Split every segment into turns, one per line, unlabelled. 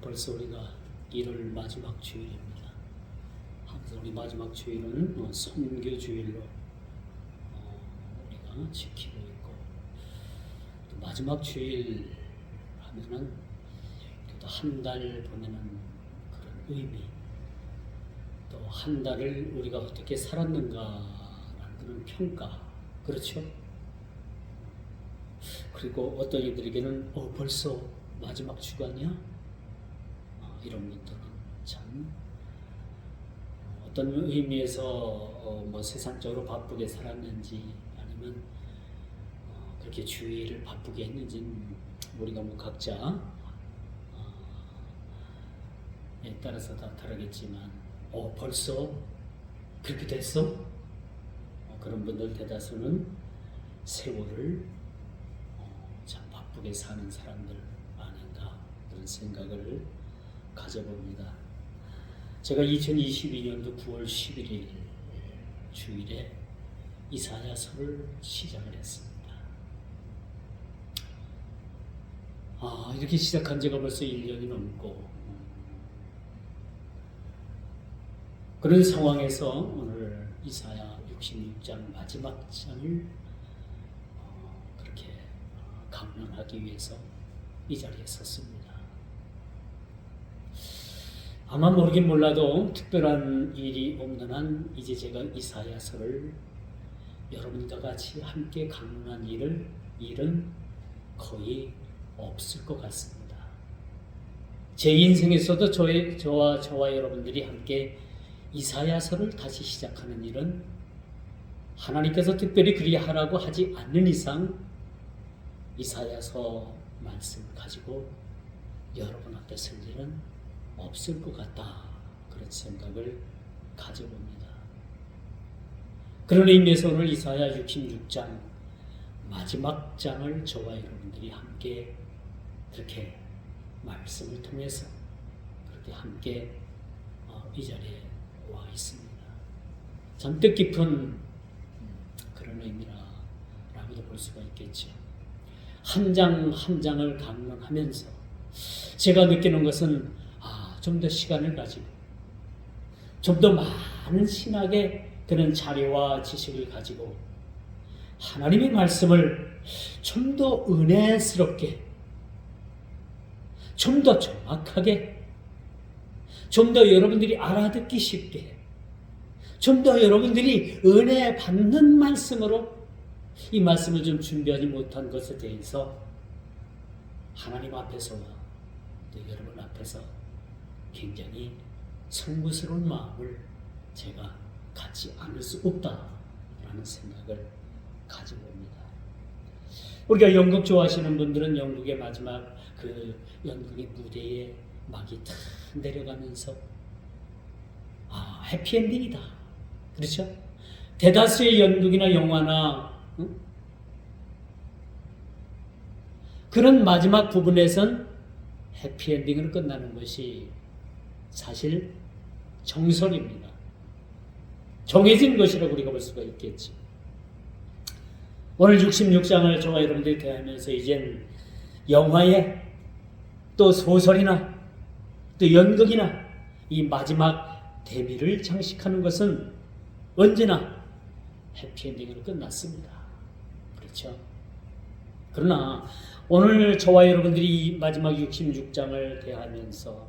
벌써 우리가 1월 마지막 주일입니다. 항상 우리 마지막 주일은 선교 주일로 우리가 지키고 있고, 또 마지막 주일 하면은 또 한 달 보내는 그런 의미, 또 한 달을 우리가 어떻게 살았는가라는 그런 평가, 그렇죠? 그리고 어떤 이들에게는 벌써 마지막 주간이야? 이런 분들은 참 어떤 의미에서 뭐 세상적으로 바쁘게 살았는지, 아니면 그렇게 주의를 바쁘게 했는지는 우리가 뭐 각자 에 따라서 다 다르겠지만, 벌써 그렇게 됐어? 그런 분들 대다수는 세월을 참 바쁘게 사는 사람들 아닌가, 그런 생각을 가져봅니다. 제가 2022년도 9월 11일 주일에 이사야서를 시작을 했습니다. 이렇게 시작한 지가 벌써 1년이 넘고, 그런 상황에서 오늘 이사야 66장 마지막 장을 그렇게 강론하기 위해서 이 자리에 섰습니다. 아마 모르긴 몰라도 특별한 일이 없는 한 이제 제가 이사야서를 여러분과 같이 함께 강론한 일은 거의 없을 것 같습니다. 제 인생에서도 저와 여러분들이 함께 이사야서를 다시 시작하는 일은 하나님께서 특별히 그리하라고 하지 않는 이상 이사야서 말씀을 가지고 여러분 앞에 설 일은 없을 것 같다, 그런 생각을 가져봅니다. 그런 의미에서 오늘 이사야 66장 마지막 장을 저와 여러분들이 함께 그렇게 말씀을 통해서 그렇게 함께 이 자리에 와 있습니다. 참 뜻깊은 그런 의미라고도 볼 수가 있겠죠. 한 장 한 장을 강론하면서 제가 느끼는 것은 좀 더 시간을 가지고 좀 더 많은 신학의 그런 자료와 지식을 가지고 하나님의 말씀을 좀 더 은혜스럽게, 좀 더 정확하게, 좀 더 여러분들이 알아듣기 쉽게, 좀 더 여러분들이 은혜 받는 말씀으로 이 말씀을 좀 준비하지 못한 것에 대해서 하나님 앞에서와 또 여러분 앞에서 굉장히 송구스러운 마음을 제가 갖지 않을 수 없다라는 생각을 가져봅니다. 우리가 연극 좋아하시는 분들은 연극의 마지막 그 연극의 무대에 막이 탁 내려가면서 해피엔딩이다, 그렇죠? 대다수의 연극이나 영화나 그런 마지막 부분에선 해피엔딩으로 끝나는 것이 사실 정설입니다. 정해진 것이라고 우리가 볼 수가 있겠지. 오늘 66장을 저와 여러분들이 대하면서 이젠 영화에 또 소설이나 또 연극이나 이 마지막 대미를 장식하는 것은 언제나 해피엔딩으로 끝났습니다. 그렇죠? 그러나 오늘 저와 여러분들이 이 마지막 66장을 대하면서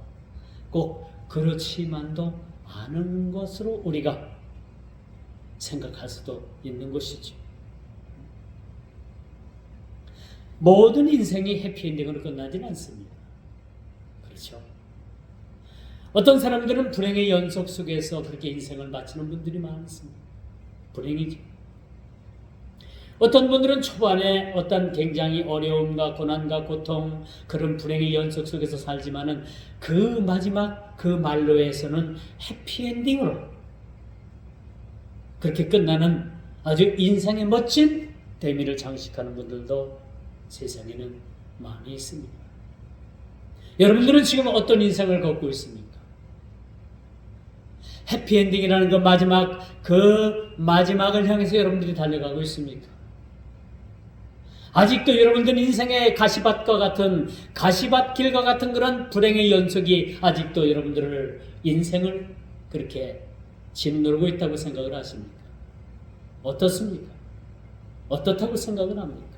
꼭 그렇지만도 않은 것으로 우리가 생각할 수도 있는 것이죠. 모든 인생이 해피엔딩으로 끝나지는 않습니다. 그렇죠? 어떤 사람들은 불행의 연속 속에서 그렇게 인생을 마치는 분들이 많습니다. 불행이죠. 어떤 분들은 초반에 어떤 굉장히 어려움과 고난과 고통, 그런 불행의 연속 속에서 살지만은 그 마지막 그 말로에서는 해피엔딩으로 그렇게 끝나는 아주 인생의 멋진 대미를 장식하는 분들도 세상에는 많이 있습니다. 여러분들은 지금 어떤 인생을 걷고 있습니까? 해피엔딩이라는 그 마지막을 향해서 여러분들이 달려가고 있습니까? 아직도 여러분들 인생의 가시밭과 같은 가시밭길과 같은 그런 불행의 연속이 아직도 여러분들을 인생을 그렇게 짓누르고 있다고 생각을 하십니까? 어떻습니까? 어떻다고 생각을 합니까?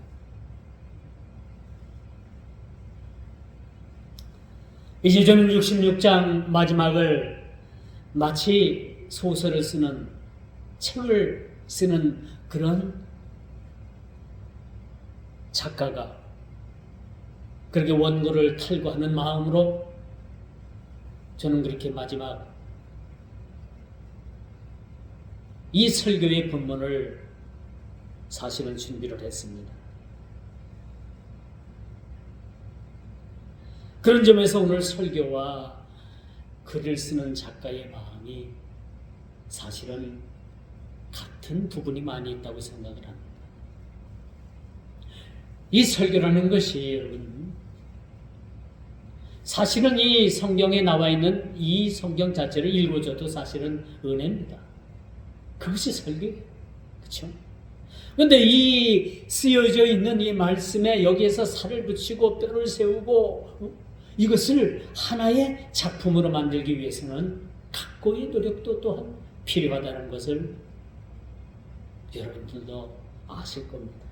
이제 저는 66장 마지막을 마치 소설을 쓰는 책을 쓰는 그런 작가가 그렇게 원고를 탈고하는 마음으로 저는 그렇게 마지막 이 설교의 본문을 사실은 준비를 했습니다. 그런 점에서 오늘 설교와 글을 쓰는 작가의 마음이 사실은 같은 부분이 많이 있다고 생각을 합니다. 이 설교라는 것이 여러분 사실은 이 성경에 나와 있는 이 성경 자체를 읽어줘도 사실은 은혜입니다. 그것이 설교예요. 그렇죠? 그런데 이 쓰여져 있는 이 말씀에 여기에서 살을 붙이고 뼈를 세우고 이것을 하나의 작품으로 만들기 위해서는 각고의 노력도 또한 필요하다는 것을 여러분들도 아실 겁니다.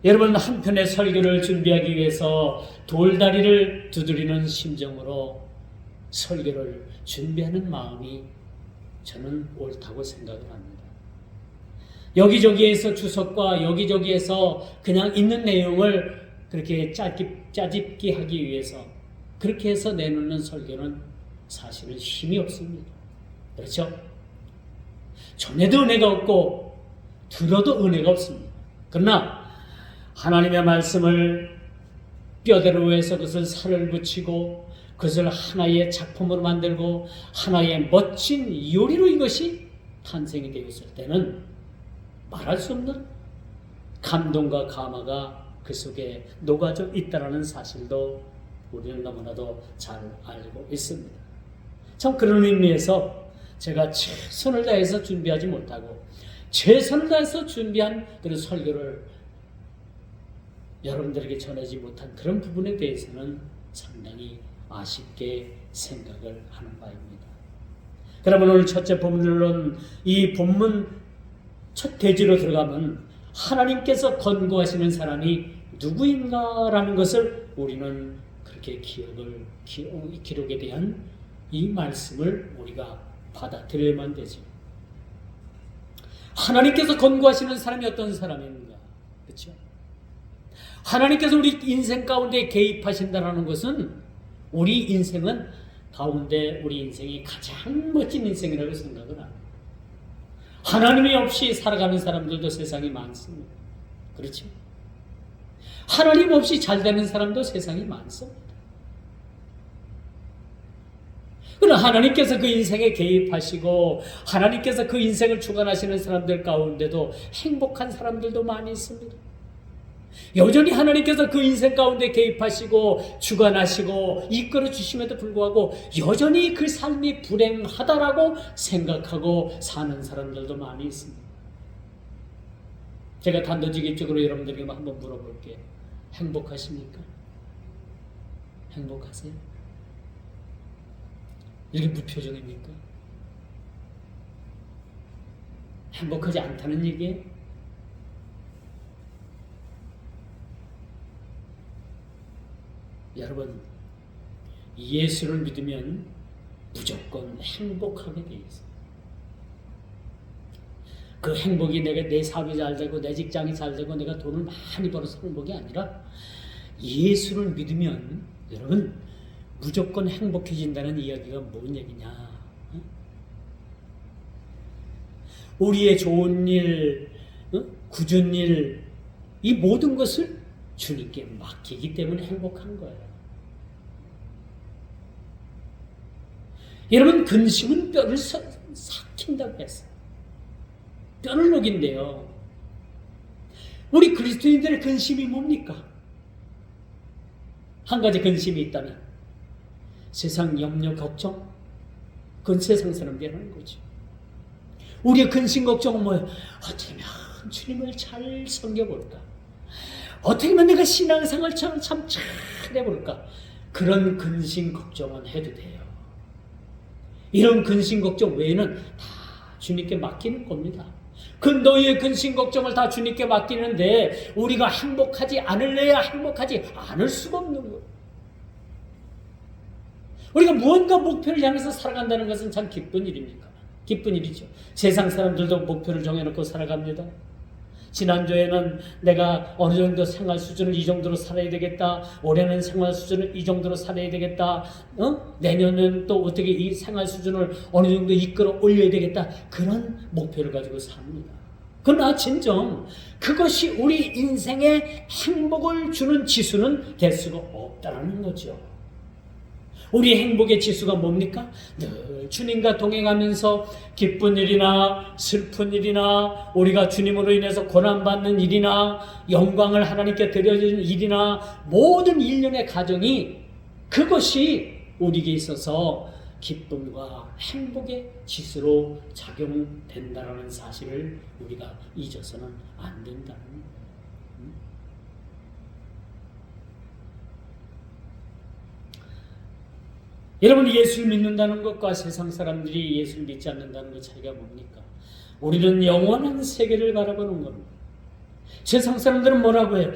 여러분 한 편의 설교를 준비하기 위해서 돌다리를 두드리는 심정으로 설교를 준비하는 마음이 저는 옳다고 생각을 합니다. 여기저기에서 주석과 여기저기에서 그냥 있는 내용을 그렇게 짜집기 하기 위해서 그렇게 해서 내놓는 설교는 사실은 힘이 없습니다. 그렇죠? 전에도 은혜가 없고 들어도 은혜가 없습니다. 그러나 하나님의 말씀을 뼈대로 해서 그것을 살을 붙이고 그것을 하나의 작품으로 만들고 하나의 멋진 요리로 이것이 탄생이 되었을 때는 말할 수 없는 감동과 감화가 그 속에 녹아져 있다는 사실도 우리는 너무나도 잘 알고 있습니다. 참 그런 의미에서 제가 최선을 다해서 준비하지 못하고 최선을 다해서 준비한 그런 설교를 여러분들에게 전하지 못한 그런 부분에 대해서는 상당히 아쉽게 생각을 하는 바입니다. 그러면 오늘 첫째 본문으로는 이 본문 첫 대지로 들어가면 하나님께서 권고하시는 사람이 누구인가라는 것을 우리는 그렇게 기록에 대한 이 말씀을 우리가 받아들여야만 되죠. 하나님께서 권고하시는 사람이 어떤 사람입니까? 그렇죠? 하나님께서 우리 인생 가운데 개입하신다는 것은 우리 인생은 가운데 우리 인생이 가장 멋진 인생이라고 생각을 합니다. 하나님이 없이 살아가는 사람들도 세상에 많습니다. 그렇죠? 하나님 없이 잘 되는 사람도 세상에 많습니다. 그러나 하나님께서 그 인생에 개입하시고 하나님께서 그 인생을 주관하시는 사람들 가운데도 행복한 사람들도 많이 있습니다. 여전히 하나님께서 그 인생 가운데 개입하시고 주관하시고 이끌어 주심에도 불구하고 여전히 그 삶이 불행하다라고 생각하고 사는 사람들도 많이 있습니다. 제가 단도직입적으로 여러분들에게 한번 물어볼게요. 행복하십니까? 행복하세요? 이게 무표정입니까? 행복하지 않다는 얘기예요? 여러분, 예수를 믿으면 무조건 행복하게 되어 있어요. 그 행복이 내 사업이 잘 되고 내 직장이 잘 되고 내가 돈을 많이 벌어서 행복이 아니라 예수를 믿으면 여러분 무조건 행복해진다는 이야기가 뭔 얘기냐? 우리의 좋은 일, 굳은 일, 이 모든 것을 주님께 맡기기 때문에 행복한 거예요. 여러분, 근심은 뼈를 삭힌다고 했어요. 뼈를 녹인대요. 우리 그리스도인들의 근심이 뭡니까? 한 가지 근심이 있다면 세상 염려, 걱정, 그건 세상 사람들이 하는 거죠. 우리의 근심, 걱정은 뭐예요? 어쩌면 주님을 잘 섬겨볼까? 어떻게 하면 내가 신앙생활 참 잘해볼까? 그런 근심 걱정은 해도 돼요. 이런 근심 걱정 외에는 다 주님께 맡기는 겁니다. 그 너희의 근심 걱정을 다 주님께 맡기는데 우리가 행복하지 않을래야 행복하지 않을 수가 없는 거예요. 우리가 무언가 목표를 향해서 살아간다는 것은 참 기쁜 일입니까? 기쁜 일이죠. 세상 사람들도 목표를 정해놓고 살아갑니다. 지난주에는 내가 어느 정도 생활 수준을 이 정도로 살아야 되겠다. 올해는 생활 수준을 이 정도로 살아야 되겠다. 내년은 또 어떻게 이 생활 수준을 어느 정도 이끌어 올려야 되겠다. 그런 목표를 가지고 삽니다. 그러나 진정 그것이 우리 인생에 행복을 주는 지수는 될 수가 없다는 거죠. 우리 행복의 지수가 뭡니까? 늘 주님과 동행하면서 기쁜 일이나 슬픈 일이나 우리가 주님으로 인해서 고난받는 일이나 영광을 하나님께 드려주는 일이나 모든 일련의 가정이 그것이 우리에게 있어서 기쁨과 행복의 지수로 작용된다는 사실을 우리가 잊어서는 안 된다는 거예요. 여러분, 예수를 믿는다는 것과 세상 사람들이 예수를 믿지 않는다는 것 차이가 뭡니까? 우리는 영원한 세계를 바라보는 겁니다. 세상 사람들은 뭐라고 해요?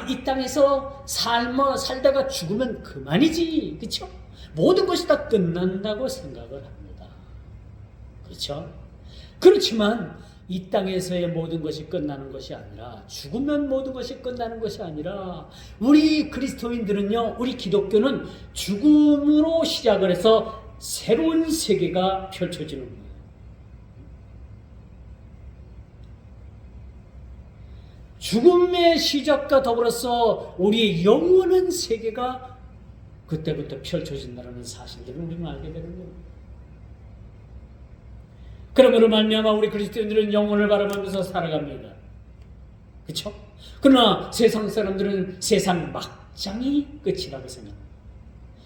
이 땅에서 살다가 죽으면 그만이지. 그렇죠? 모든 것이 다 끝난다고 생각을 합니다. 그렇죠? 그렇지만 이 땅에서의 모든 것이 끝나는 것이 아니라 죽으면 모든 것이 끝나는 것이 아니라 우리 그리스도인들은요, 우리 기독교는 죽음으로 시작을 해서 새로운 세계가 펼쳐지는 거예요. 죽음의 시작과 더불어서 우리의 영원한 세계가 그때부터 펼쳐진다는 사실들을 우리는 알게 되는 거예요. 그러므로 말미암아 우리 그리스도인들은 영혼을 바라보면서 살아갑니다. 그렇죠? 그러나 세상 사람들은 세상 막장이 끝이라고 생각합니다.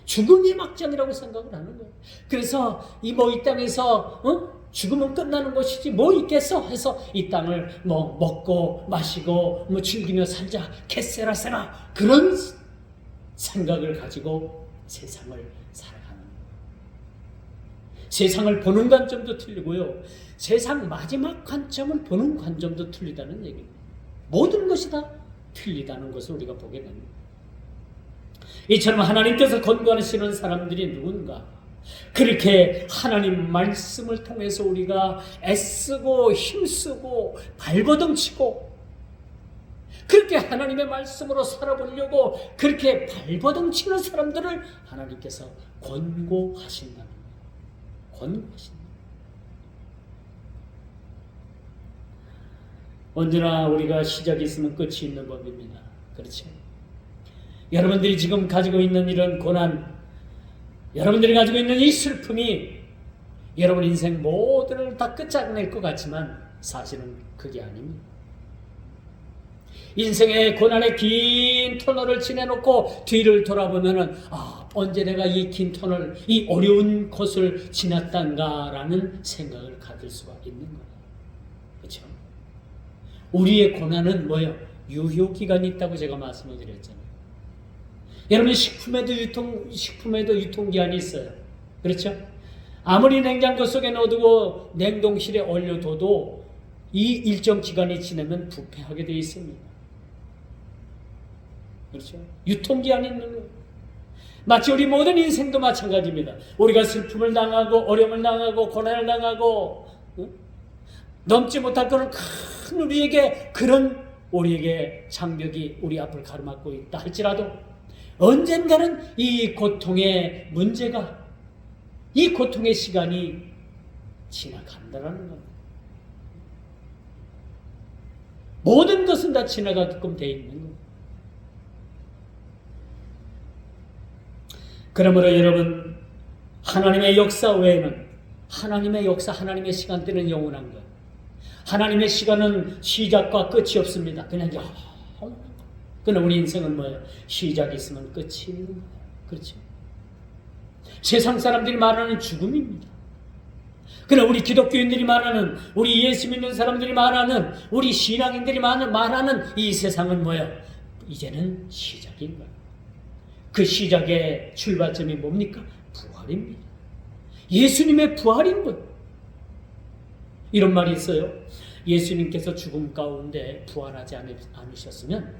죽음이 막장이라고 생각을 하는 거예요. 그래서 이 땅에서 죽으면 끝나는 것이지 뭐 있겠어 해서 이 땅을 먹고 마시고 즐기며 살자 캐세라세라 그런 생각을 가지고 세상을 살아가는 거예요. 세상을 보는 관점도 틀리고요. 세상 마지막 관점을 보는 관점도 틀리다는 얘기입니다. 모든 것이 다 틀리다는 것을 우리가 보게 됩니다. 이처럼 하나님께서 권고하시는 사람들이 누군가? 그렇게 하나님 말씀을 통해서 우리가 애쓰고 힘쓰고 발버둥치고 그렇게 하나님의 말씀으로 살아보려고 그렇게 발버둥치는 사람들을 하나님께서 권고하신다는 거예요. 권고하신다. 언제나 우리가 시작이 있으면 끝이 있는 법입니다. 그렇죠? 여러분들이 지금 가지고 있는 이런 고난, 여러분들이 가지고 있는 이 슬픔이 여러분 인생 모두를 다 끝장낼 것 같지만 사실은 그게 아닙니다. 인생의 고난의 긴 터널을 지내놓고 뒤를 돌아보면은 언제 내가 이 긴 터널, 이 어려운 곳을 지났단가라는 생각을 가질 수가 있는 거예요. 그렇죠? 우리의 고난은 뭐예요? 유효기간이 있다고 제가 말씀을 드렸잖아요. 여러분 식품에도 유통기한이 있어요. 그렇죠? 아무리 냉장고 속에 넣어두고 냉동실에 얼려둬도 이 일정 기간이 지나면 부패하게 되어 있습니다. 그렇죠? 유통기한이 있는 거예요. 마치 우리 모든 인생도 마찬가지입니다. 우리가 슬픔을 당하고 어려움을 당하고 고난을 당하고 넘지 못할 그런 큰 우리에게 장벽이 우리 앞을 가로막고 있다 할지라도 언젠가는 이 고통의 문제가 이 고통의 시간이 지나간다라는 겁니다. 모든 것은 다 지나가게끔 되어 있는 겁니다. 그러므로 여러분 하나님의 역사 외에는 하나님의 역사, 하나님의 시간대는 영원한 거예요. 하나님의 시간은 시작과 끝이 없습니다. 그냥 그러나 우리 인생은 뭐예요? 시작이 있으면 끝이 있는 거예요. 그렇죠? 세상 사람들이 말하는 죽음입니다. 그러나 우리 기독교인들이 말하는, 우리 예수 믿는 사람들이 말하는, 우리 신앙인들이 말하는 이 세상은 뭐야? 이제는 시작인 거야. 그 시작의 출발점이 뭡니까? 부활입니다. 예수님의 부활인 거예요. 이런 말이 있어요. 예수님께서 죽음 가운데 부활하지 않으셨으면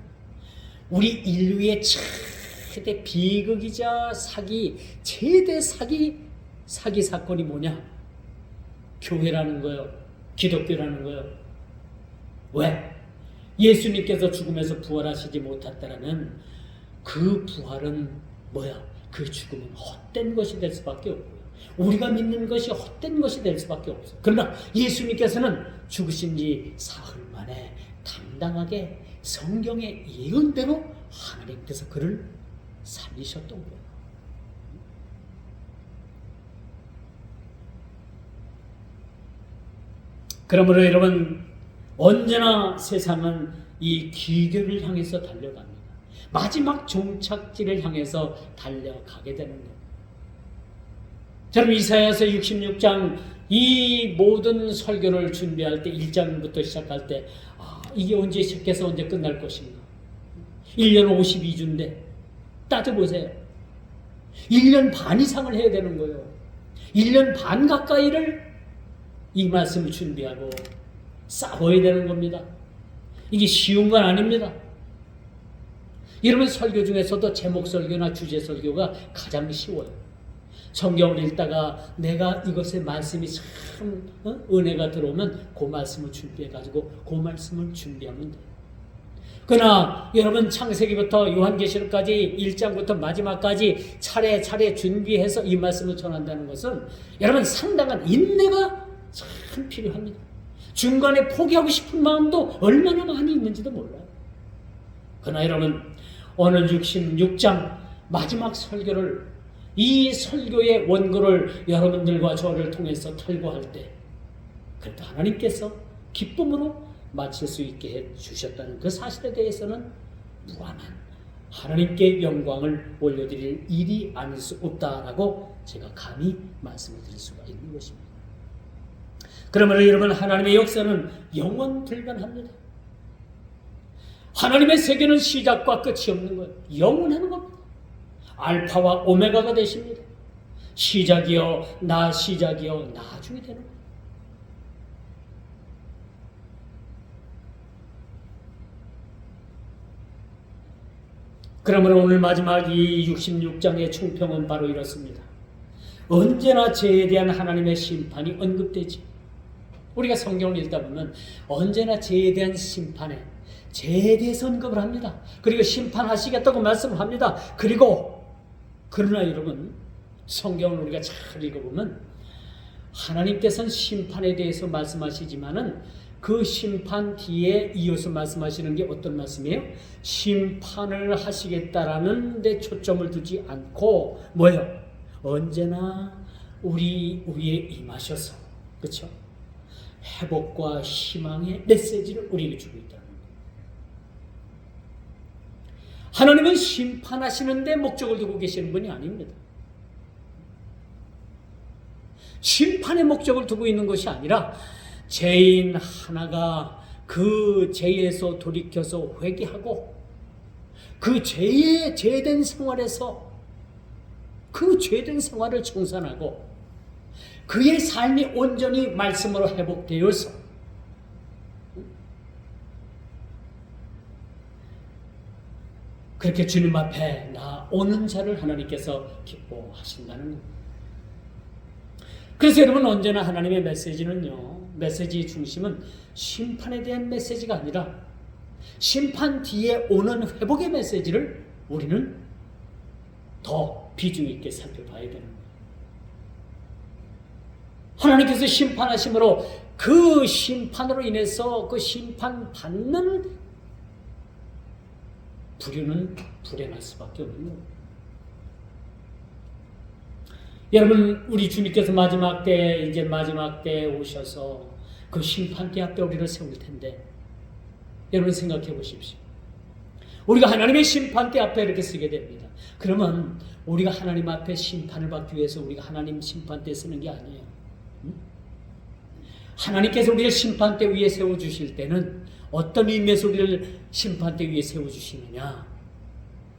우리 인류의 최대 비극이자 최대 사기 사건이 뭐냐? 교회라는 거예요. 기독교라는 거예요. 왜? 예수님께서 죽음에서 부활하시지 못했다라는 그 부활은 뭐야? 그 죽음은 헛된 것이 될 수밖에 없고요. 우리가 믿는 것이 헛된 것이 될 수밖에 없어요. 그러나 예수님께서는 죽으신 지 사흘 만에 당당하게 성경의 예언대로 하나님께서 그를 살리셨던 거예요. 그러므로 여러분, 언제나 세상은 이 기교를 향해서 달려갑니다. 마지막 종착지를 향해서 달려가게 되는 겁니다. 저는 이사야서 66장 이 모든 설교를 준비할 때 1장부터 시작할 때 이게 언제 시작해서 언제 끝날 것인가? 1년 52주인데 따져보세요. 1년 반 이상을 해야 되는 거예요. 1년 반 가까이를 이 말씀을 준비하고 싸워야 되는 겁니다. 이게 쉬운 건 아닙니다. 여러분, 설교 중에서도 제목 설교나 주제 설교가 가장 쉬워요. 성경을 읽다가 내가 이것의 말씀이 참 은혜가 들어오면 그 말씀을 준비해가지고 그 말씀을 준비하면 돼요. 그러나 여러분, 창세기부터 요한계시록까지 1장부터 마지막까지 차례차례 준비해서 이 말씀을 전한다는 것은 여러분 상당한 인내가 참 필요합니다. 중간에 포기하고 싶은 마음도 얼마나 많이 있는지도 몰라요. 그러나 여러분, 오늘 66장 마지막 설교를, 이 설교의 원고를 여러분들과 저를 통해서 털고할 때 그래도 하나님께서 기쁨으로 마칠 수 있게 해주셨다는 그 사실에 대해서는 무한한 하나님께 영광을 올려드릴 일이 아닐 수 없다라고 제가 감히 말씀을 드릴 수가 있는 것입니다. 그러므로 여러분, 하나님의 역사는 영원 불변합니다. 하나님의 세계는 시작과 끝이 없는 거예요. 영원한 겁니다. 알파와 오메가가 되십니다. 시작이요 시작이요 나중에 되는 거예요. 그러므로 오늘 마지막 이 66장의 총평은 바로 이렇습니다. 언제나 죄에 대한 하나님의 심판이 언급되지. 우리가 성경을 읽다 보면 언제나 죄에 대한 심판에, 죄에 대해서 언급을 합니다. 그리고 심판하시겠다고 말씀을 합니다. 그러나 여러분, 성경을 우리가 잘 읽어보면 하나님께서는 심판에 대해서 말씀하시지만은 그 심판 뒤에 이어서 말씀하시는 게 어떤 말씀이에요? 심판을 하시겠다라는 데 초점을 두지 않고 뭐예요? 언제나 우리 위에 임하셔서, 그렇죠? 회복과 희망의 메시지를 우리에게 주고 있다는 겁니다. 하나님은 심판하시는데 목적을 두고 계시는 분이 아닙니다. 심판의 목적을 두고 있는 것이 아니라 죄인 하나가 그 죄에서 돌이켜서 회개하고 그 죄된 생활에서 그 죄된 생활을 청산하고 그의 삶이 온전히 말씀으로 회복되어서 그렇게 주님 앞에 나오는 자를 하나님께서 기뻐하신다는 겁니다. 그래서 여러분, 언제나 하나님의 메시지의 중심은 심판에 대한 메시지가 아니라 심판 뒤에 오는 회복의 메시지를 우리는 더 비중 있게 살펴봐야 되는 거예요. 하나님께서 심판하심으로 그 심판으로 인해서 그 심판받는 부류는 불행할 수밖에 없는 거예요. 여러분, 우리 주님께서 마지막 때 오셔서 그 심판대 앞에 우리를 세울 텐데 여러분 생각해 보십시오. 우리가 하나님의 심판대 앞에 이렇게 서게 됩니다. 그러면 우리가 하나님 앞에 심판을 받기 위해서 우리가 하나님 심판대에 서는 게 아니에요. 하나님께서 우리를 심판대 위에 세워주실 때는 어떤 의미에서 우리를 심판대 위에 세워주시느냐?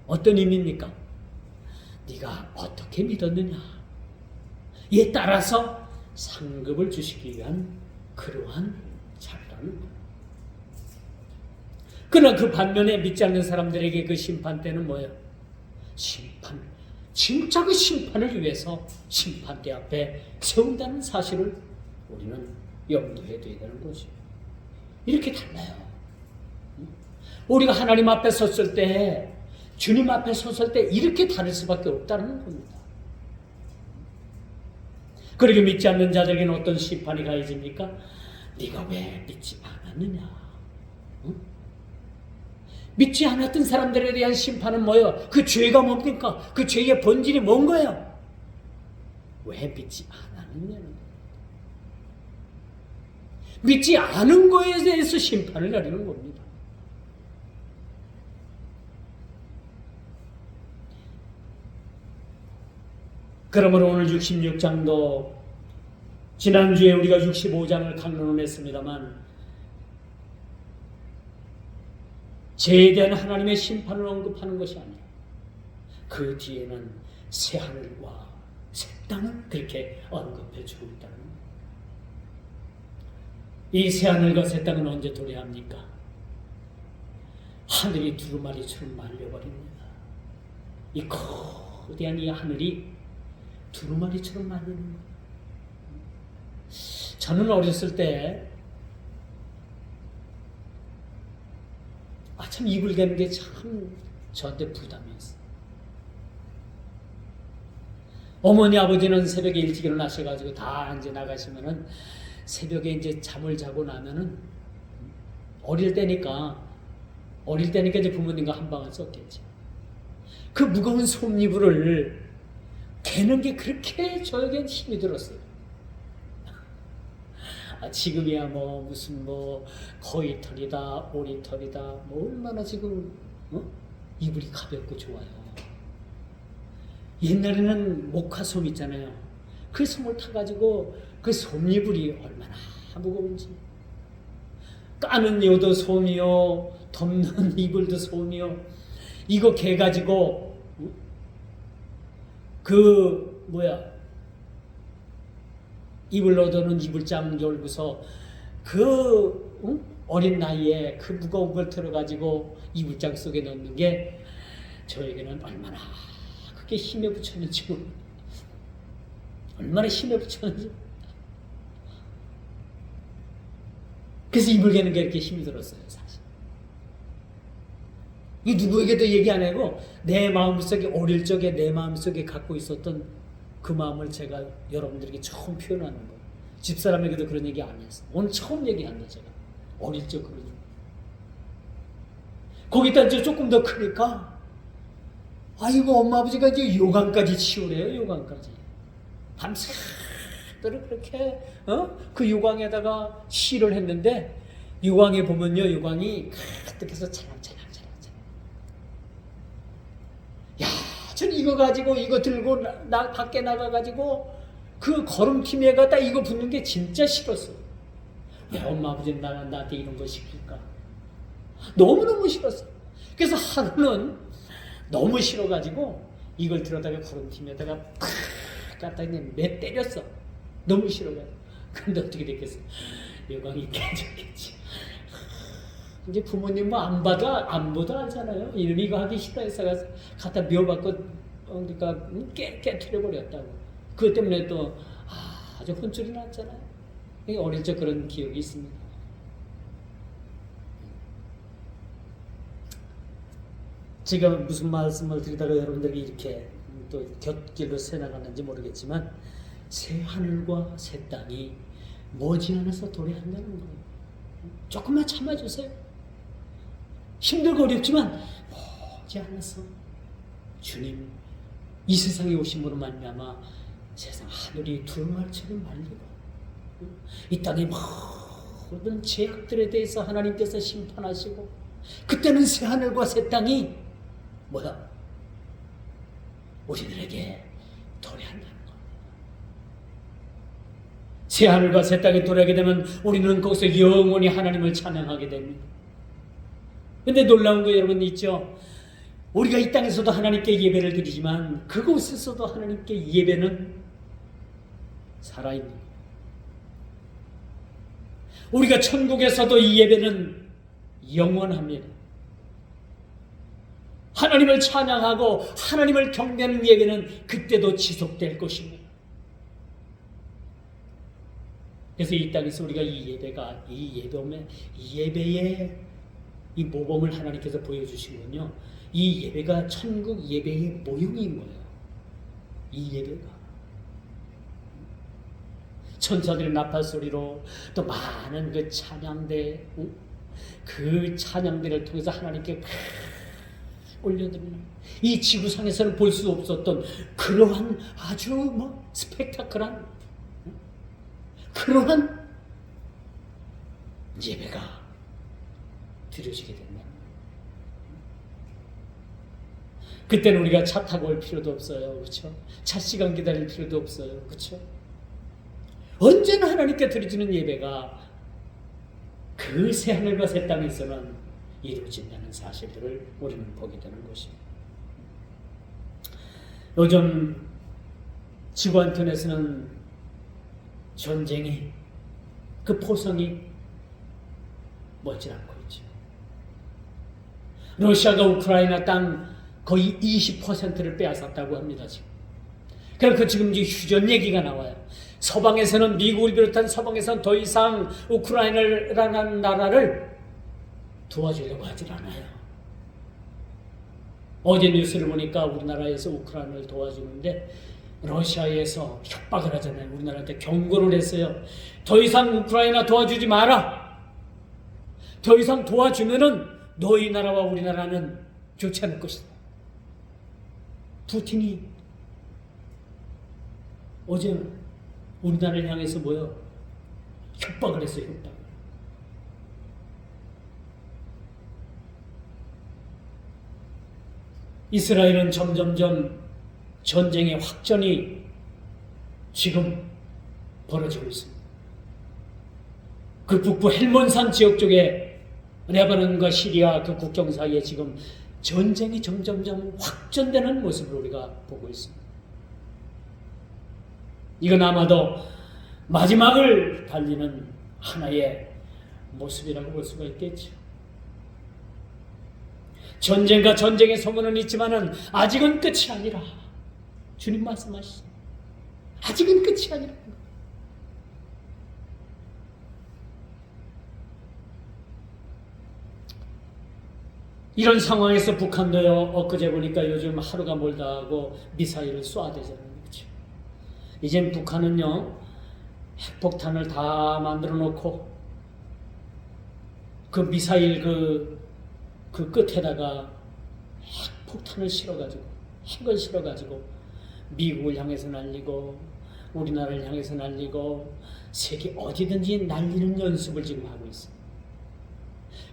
어떤 의미입니까? 네가 어떻게 믿었느냐? 이에 따라서 상급을 주시기 위한 그러한 자리라는 거예요. 그러나 그 반면에 믿지 않는 사람들에게 그 심판대는 뭐예요? 심판. 진짜 그 심판을 위해서 심판대 앞에 세운다는 사실을 우리는 염두에 둬야 되는 거죠. 이렇게 달라요. 우리가 하나님 앞에 섰을 때, 주님 앞에 섰을 때 이렇게 다를 수밖에 없다는 겁니다. 그렇게 믿지 않는 자들에게는 어떤 심판이 가해집니까? 네가 왜 믿지 않았느냐? 응? 믿지 않았던 사람들에 대한 심판은 뭐예요? 그 죄가 뭡니까? 그 죄의 본질이 뭔 거예요? 왜 믿지 않았느냐는 거예요. 믿지 않은 거에 대해서 심판을 내리는 겁니다. 그러므로 오늘 66장도 지난주에 우리가 65장을 강론했습니다만 죄에 대한 하나님의 심판을 언급하는 것이 아니라 그 뒤에는 새 하늘과 새 땅을 그렇게 언급해 주고 있다는 겁니다. 이 새 하늘과 새 땅은 언제 도래합니까? 하늘이 두루마리처럼 말려버립니다. 이 거대한 이 하늘이 두루마리처럼 말리는 거예요. 저는 어렸을 때 참 이불 개는 게 참 저한테 부담이었어요. 어머니 아버지는 새벽에 일찍 일어나셔가지고 다 이제 나가시면은 새벽에 이제 잠을 자고 나면은 어릴 때니까 이제 부모님과 한 방을 썼겠죠. 그 무거운 솜이불을 개는 게 그렇게 저에겐 힘이 들었어요. 지금이야 뭐 무슨 뭐 거위털이다 오리털이다 뭐 얼마나 지금 이불이 가볍고 좋아요. 옛날에는 목화솜 있잖아요. 그 솜을 타가지고 그 솜이불이 얼마나 무거운지, 까는 요도 솜이요 덮는 이불도 솜이요. 이거 개 가지고 그 이불 넣어두는 이불장 열고서 어린 나이에 그 무거운 걸 들어가지고 이불장 속에 넣는 게 저에게는 얼마나 그게 힘에 붙였는지 모릅니다. 얼마나 힘에 붙였는지. 그래서 이불 개는 게 이렇게 힘이 들었어요, 사실. 이 누구에게도 얘기 안 하고 내 마음속에 어릴 적에 내 마음속에 갖고 있었던 그 마음을 제가 여러분들에게 처음 표현하는 거예요. 집사람에게도 그런 얘기 안 했어요. 오늘 처음 얘기한다 제가. 어릴 적 그러죠. 거기다 이제 조금 더 크니까 아이고 엄마 아버지가 이제 요강까지 치우래요. 요강까지. 밤새도록 그렇게 그 요강에다가 시를 했는데 요강에 보면요. 요강이 가득해서 찰랑찰랑. 야, 전 이거 가지고 이거 들고 밖에 나가가지고 그 걸음팀에 가다 이거 붙는 게 진짜 싫었어. 왜 엄마 아버지는 나한테 이런 거 시킬까? 너무너무 싫었어. 그래서 하루는 너무 싫어가지고 이걸 들어다가 걸음팀에다가 팍 갖다 매 때렸어. 너무 싫어가지고. 근데 어떻게 됐겠어? 요강이 깨졌겠지. 이제 부모님 뭐 안 보다 알잖아요. 이거 하기 싫어해서 갖다 미워받고 그러니까 깨트려 버렸다고. 그것 때문에 또 아주 혼쭐이 났잖아요. 어릴 적 그런 기억이 있습니다. 제가 무슨 말씀을 드리다가 여러분들이 이렇게 또 곁길로 새나갔는지 모르겠지만 새 하늘과 새 땅이 머지않아서 도래한다는 거예요. 조금만 참아주세요. 힘들고 어렵지만 머지않아서 주님 이 세상에 오신 분으로 말미암아 세상 하늘이 두루마리처럼 말리고 이 땅의 모든 죄악들에 대해서 하나님께서 심판하시고 그때는 새 하늘과 새 땅이 우리들에게 도래한다는 겁니다. 새 하늘과 새 땅에 들어가게 되면 우리는 거기서 영원히 하나님을 찬양하게 됩니다. 근데 놀라운 거 여러분 있죠? 우리가 이 땅에서도 하나님께 예배를 드리지만 그곳에서도 하나님께 예배는 살아있는 거예요. 우리가 천국에서도 이 예배는 영원합니다. 하나님을 찬양하고 하나님을 경배하는 예배는 그때도 지속될 것입니다. 그래서 이 땅에서 우리가 이 예배의 이 모범을 하나님께서 보여주시군요. 이 예배가 천국 예배의 모형인 거예요. 이 예배가 천사들의 나팔 소리로 또 많은 그 찬양대, 그 찬양대를 통해서 하나님께 올려드리는 이 지구상에서는 볼 수 없었던 그러한 아주 스펙타클한 그러한 예배가 드려지게 된다. 그때는 우리가 차 타고 올 필요도 없어요. 그렇죠? 차 시간 기다릴 필요도 없어요. 그렇죠? 언제나 하나님께 드려지는 예배가 그 새하늘과 새 땅에서는 이루어진다는 사실들을 우리는 보게 되는 것입니다. 요즘 지구 한켠에서는 전쟁이 그 포성이 멎지 않고 있죠. 러시아가 우크라이나 땅 거의 20%를 빼앗았다고 합니다. 지금. 그래서 지금 휴전 얘기가 나와요. 서방에서는 미국을 비롯한 서방에서는 더 이상 우크라이나라는 나라를 도와주려고 하질 않아요. 어제 뉴스를 보니까 우리나라에서 우크라이나를 도와주는데 러시아에서 협박을 하잖아요. 우리나라한테 경고를 했어요. 더 이상 우크라이나 도와주지 마라. 더 이상 도와주면은 너희 나라와 우리나라는 좋지 않을 것이다. 푸틴이 어제 우리나라를 향해서 협박을 했어요. 협박. 이스라엘은 점점점 전쟁의 확전이 지금 벌어지고 있습니다. 그 북부 헬몬산 지역 쪽에 레바논과 시리아 그 국경 사이에 지금 전쟁이 점점점 확전되는 모습을 우리가 보고 있습니다. 이건 아마도 마지막을 달리는 하나의 모습이라고 볼 수가 있겠죠. 전쟁과 전쟁의 소문은 있지만은 아직은 끝이 아니라 주님 말씀하시죠. 아직은 끝이 아니라. 이런 상황에서 북한도요, 엊그제 보니까 요즘 하루가 멀다 하고 미사일을 쏘아대잖아요. 그렇죠? 이젠 북한은요, 핵폭탄을 다 만들어 놓고 그 미사일 그 끝에다가 핵폭탄을 핵을 실어가지고 미국을 향해서 날리고 우리나라를 향해서 날리고 세계 어디든지 날리는 연습을 지금 하고 있어요.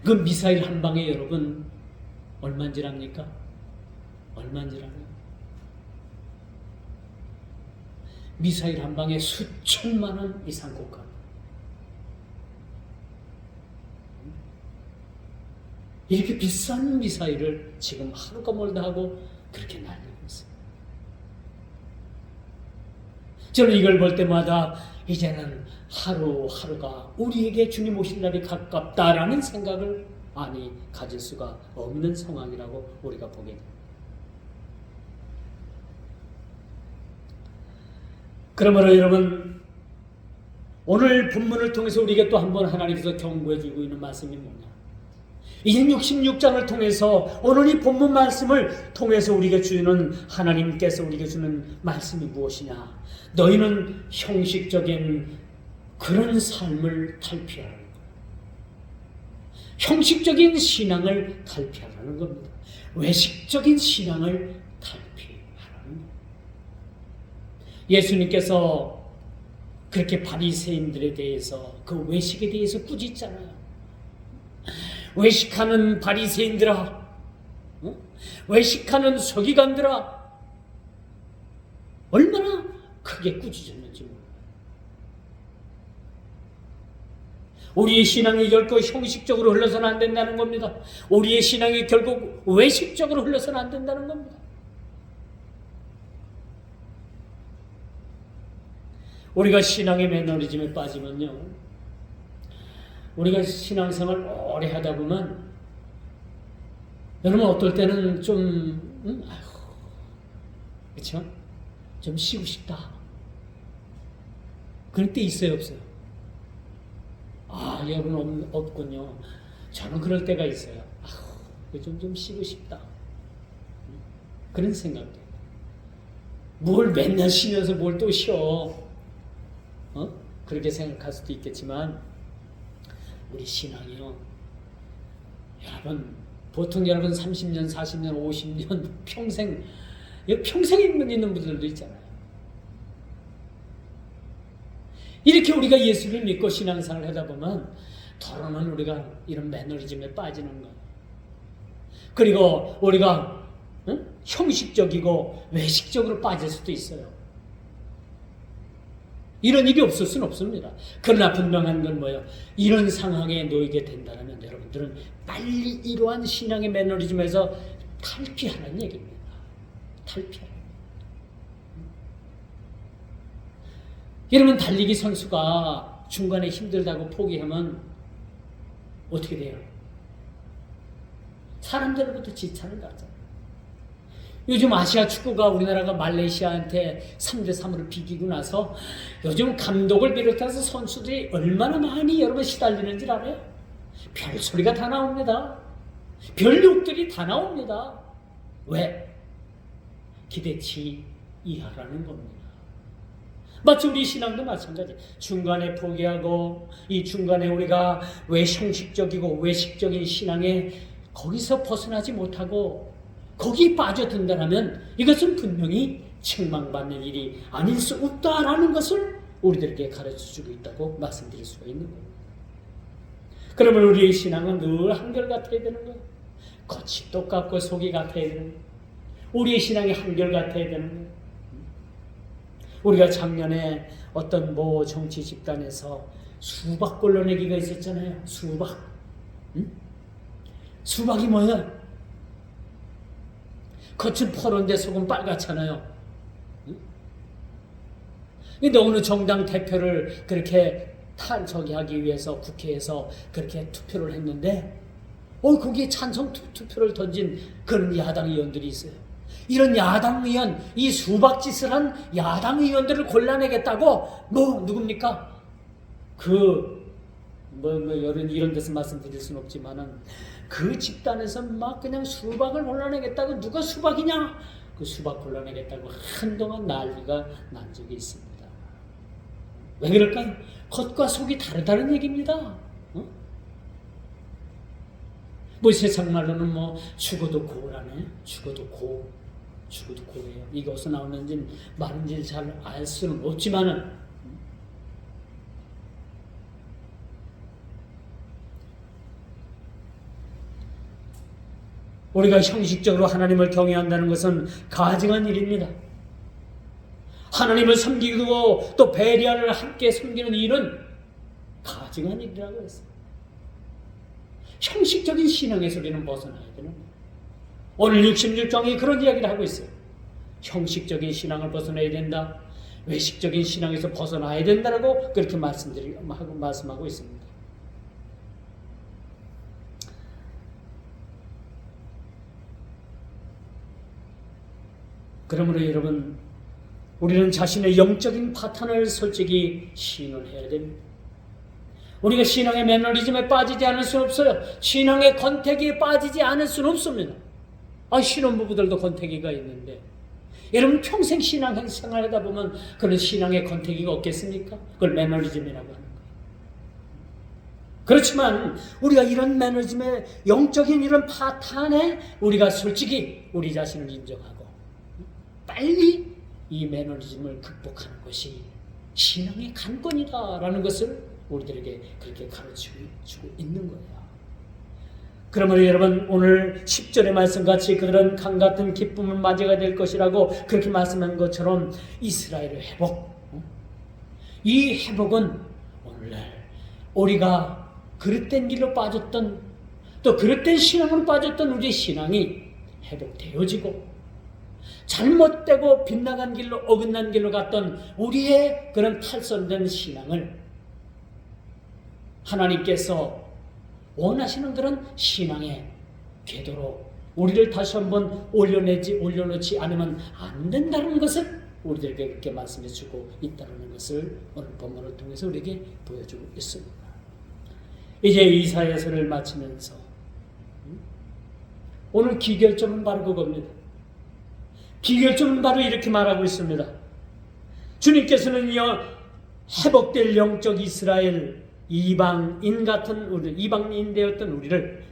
그 미사일 한 방에 여러분 얼마인지 압니까? 얼마인지 알아요? 미사일 한 방에 수천만 원 이상 고가. 이렇게 비싼 미사일을 지금 하루가 멀다 하고 그렇게 날리고 있어요. 저는 이걸 볼 때마다 이제는 하루하루가 우리에게 주님 오실 날이 가깝다라는 생각을 가질 수가 없는 상황이라고 우리가 보게 됩니다. 그러므로 여러분, 오늘 본문을 통해서 우리에게 또 한 번 하나님께서 경고해 주고 있는 말씀이 뭐냐? 이제 66장을 통해서 오늘 이 본문 말씀을 통해서 우리에게 주는 하나님께서 우리에게 주는 말씀이 무엇이냐? 너희는 형식적인 그런 삶을 탈피하라는 거예요. 형식적인 신앙을 탈피하라는 겁니다. 외식적인 신앙을 탈피하라는 거예요. 예수님께서 그렇게 바리새인들에 대해서 그 외식에 대해서 꾸짖잖아요. 외식하는 바리새인들아, 외식하는 서기관들아, 얼마나 크게 꾸짖었는지 몰라요. 우리의 신앙이 결코 형식적으로 흘러서는 안 된다는 겁니다. 우리의 신앙이 결국 외식적으로 흘러서는 안 된다는 겁니다. 우리가 신앙의 매너리즘에 빠지면요, 우리가 신앙생활 오래 하다 보면 여러분 어떨 때는 좀 그렇죠? 좀 쉬고 싶다. 그럴 때 있어요, 없어요? 여러분 없군요. 저는 그럴 때가 있어요. 좀 쉬고 싶다. 그런 생각도. 뭘 맨날 쉬면서 뭘 또 쉬어? 그렇게 생각할 수도 있겠지만 우리 신앙이요, 여러분 보통 여러분 30년, 40년, 50년 평생 있는 분들도 있잖아요. 이렇게 우리가 예수를 믿고 신앙생활을 하다 보면 더러는 우리가 이런 매너리즘에 빠지는 거예요. 그리고 우리가 형식적이고 외식적으로 빠질 수도 있어요. 이런 일이 없을 수는 없습니다. 그러나 분명한 건 뭐예요? 이런 상황에 놓이게 된다면 여러분들은 빨리 이러한 신앙의 매너리즘에서 탈피하는 얘기입니다. 탈피하는. 여러분 달리기 선수가 중간에 힘들다고 포기하면 어떻게 돼요? 사람들로부터 지탄을 받잖아요. 요즘 아시아 축구가 우리나라가 말레이시아한테 3대3으로 비기고 나서 요즘 감독을 비롯해서 선수들이 얼마나 많이 여러분 시달리는지 알아요? 별소리가 다 나옵니다. 별 욕들이 다 나옵니다. 왜? 기대치 이하라는 겁니다. 마치 우리 신앙도 마찬가지. 중간에 포기하고 이 중간에 우리가 왜 형식적이고 외식적인 신앙에 거기서 벗어나지 못하고 거기에 빠져든다면 이것은 분명히 책망받는 일이 아닐 수 없다라는 것을 우리들에게 가르쳐주고 있다고 말씀드릴 수가 있는 거예요. 그러면 우리의 신앙은 늘 한결같아야 되는 거예요. 겉이 똑같고 속이 같아야 되는 거예요. 우리의 신앙이 한결같아야 되는 거예요. 우리가 작년에 어떤 모 정치 집단에서 수박 걸러내기가 있었잖아요. 수박. 수박이 뭐야? 겉은 퍼런데 속은 빨갛잖아요. 근데 어느 정당 대표를 그렇게 탄핵하기 위해서 국회에서 그렇게 투표를 했는데 거기에 찬성 투표를 던진 그런 야당 의원들이 있어요. 이런 야당 의원, 이 수박짓을 한 야당 의원들을 골라내겠다고 누굽니까? 이런 데서 말씀드릴 수는 없지만은 그 집단에서 막 그냥 수박을 골라내겠다고, 누가 수박이냐? 그 수박 골라내겠다고 한동안 난리가 난 적이 있습니다. 왜 그럴까요? 겉과 속이 다르다는 얘기입니다. 세상 말로는 죽어도 고라네. 죽어도 고예요. 이게 어디서 나오는지 말인지 잘 알 수는 없지만은 우리가 형식적으로 하나님을 경외한다는 것은 가증한 일입니다. 하나님을 섬기고 또 베리아를 함께 섬기는 일은 가증한 일이라고 했어요. 형식적인 신앙에서 우리는 벗어나야 되는 거예요. 오늘 66장이 그런 이야기를 하고 있어요. 형식적인 신앙을 벗어나야 된다. 외식적인 신앙에서 벗어나야 된다라고 그렇게 말씀하고 있습니다. 그러므로 여러분, 우리는 자신의 영적인 파탄을 솔직히 신원해야 됩니다. 우리가 신앙의 매너리즘에 빠지지 않을 수는 없어요. 신앙의 권태기에 빠지지 않을 수는 없습니다. 신혼부부들도 권태기가 있는데 여러분 평생 신앙생활 하다 보면 그런 신앙의 권태기가 없겠습니까? 그걸 매너리즘이라고 하는 거예요. 그렇지만 우리가 이런 매너리즘의 영적인 이런 파탄에 우리가 솔직히 우리 자신을 인정하고 빨리 이 매너리즘을 극복하는 것이 신앙의 관건이다라는 것을 우리들에게 그렇게 가르치고 있는 거예요. 그러므로 여러분 오늘 10절의 말씀같이 그런 강같은 기쁨을 맞이가 될 것이라고 그렇게 말씀한 것처럼 이스라엘의 회복, 이 회복은 오늘날 우리가 그릇된 길로 빠졌던, 또 그릇된 신앙으로 빠졌던 우리의 신앙이 회복되어지고, 잘못되고 빗나간 길로, 어긋난 길로 갔던 우리의 그런 탈선된 신앙을 하나님께서 원하시는 그런 신앙의 궤도로 우리를 다시 한번 올려놓지 않으면 안 된다는 것을 우리들에게 그렇게 말씀해 주고 있다는 것을 오늘 본문을 통해서 우리에게 보여주고 있습니다. 이제 이사야서를 마치면서 오늘 기결점은 바로 그겁니다. 기결점은 바로 이렇게 말하고 있습니다. 주님께서는요, 회복될 영적 이스라엘, 이방인 같은 우리, 이방인 되었던 우리를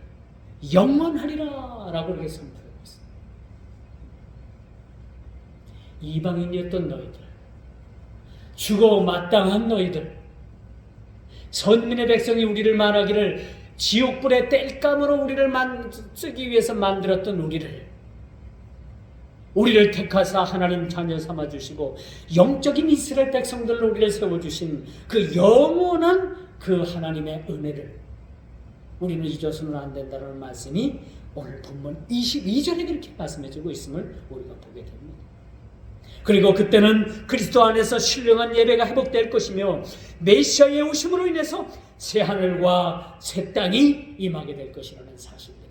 영원하리라 라고 이렇게 선포하고 있습니다. 이방인이었던 너희들, 죽어 마땅한 너희들, 선민의 백성이 우리를 말하기를 지옥불의 땔감으로 우리를 쓰기 위해서 만들었던 우리를 택하사 하나님 자녀 삼아주시고 영적인 이스라엘 백성들로 우리를 세워주신 그 영원한 그 하나님의 은혜를 우리는 잊어서는 안 된다는 말씀이 오늘 본문 22절에 그렇게 말씀해주고 있음을 우리가 보게 됩니다. 그리고 그때는 그리스도 안에서 신령한 예배가 회복될 것이며 메시아의 오심으로 인해서 새 하늘과 새 땅이 임하게 될 것이라는 사실들을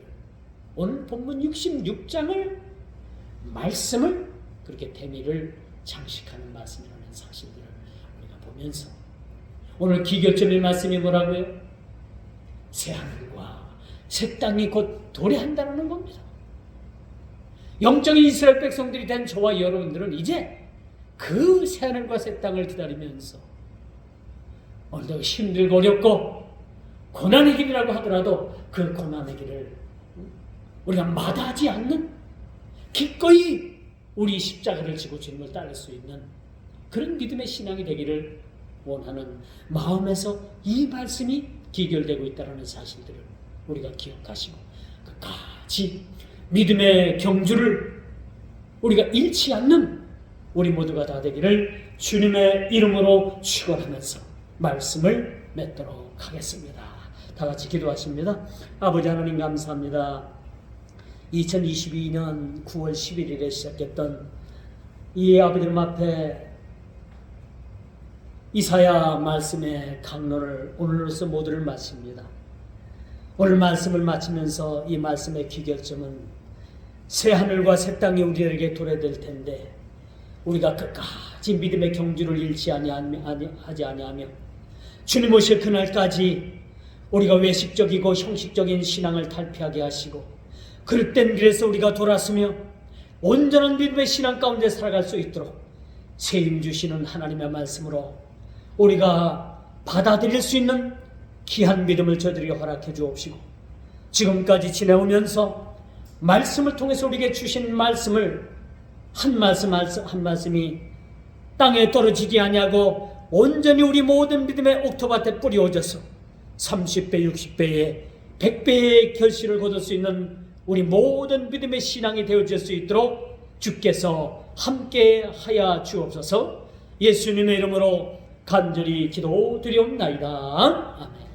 오늘 본문 66장을 말씀을 그렇게 대미를 장식하는 말씀이라는 사실들을 우리가 보면서 오늘 기결점의 말씀이 뭐라고요? 새 하늘과 새 땅이 곧 도래한다는 겁니다. 영적인 이스라엘 백성들이 된 저와 여러분들은 이제 그 새 하늘과 새 땅을 기다리면서 오늘도 힘들고 어렵고 고난의 길이라고 하더라도 그 고난의 길을 우리가 마다하지 않는, 기꺼이 우리 십자가를 지고 주님을 따를 수 있는 그런 믿음의 신앙이 되기를 원하는 마음에서 이 말씀이 기결되고 있다는 사실들을 우리가 기억하시고 끝까지 믿음의 경주를 우리가 잃지 않는 우리 모두가 다 되기를 주님의 이름으로 축원하면서 말씀을 맺도록 하겠습니다. 다 같이 기도하십니다. 아버지 하나님 감사합니다. 2022년 9월 11일에 시작했던 이 아버지님 앞에 이사야 말씀의 강론을 오늘로서 모두를 마칩니다. 오늘 말씀을 마치면서 이 말씀의 기결점은 새 하늘과 새 땅이 우리에게 도래될 텐데 우리가 끝까지 믿음의 경주를 잃지 하지 아니하며 주님 오실 그날까지 우리가 외식적이고 형식적인 신앙을 탈피하게 하시고 그릇된 길에서 우리가 돌아서며 온전한 믿음의 신앙 가운데 살아갈 수 있도록 세임 주시는 하나님의 말씀으로 우리가 받아들일 수 있는 귀한 믿음을 저들에게 허락해 주옵시고 지금까지 지내오면서 말씀을 통해서 우리에게 주신 말씀을 한 말씀이 땅에 떨어지지 아니하고 온전히 우리 모든 믿음의 옥토밭에 뿌리워져서 30배, 60배의 100배의 결실을 거둘 수 있는 우리 모든 믿음의 신앙이 되어질 수 있도록 주께서 함께 하여 주옵소서. 예수님의 이름으로 간절히 기도드리옵나이다. 아멘.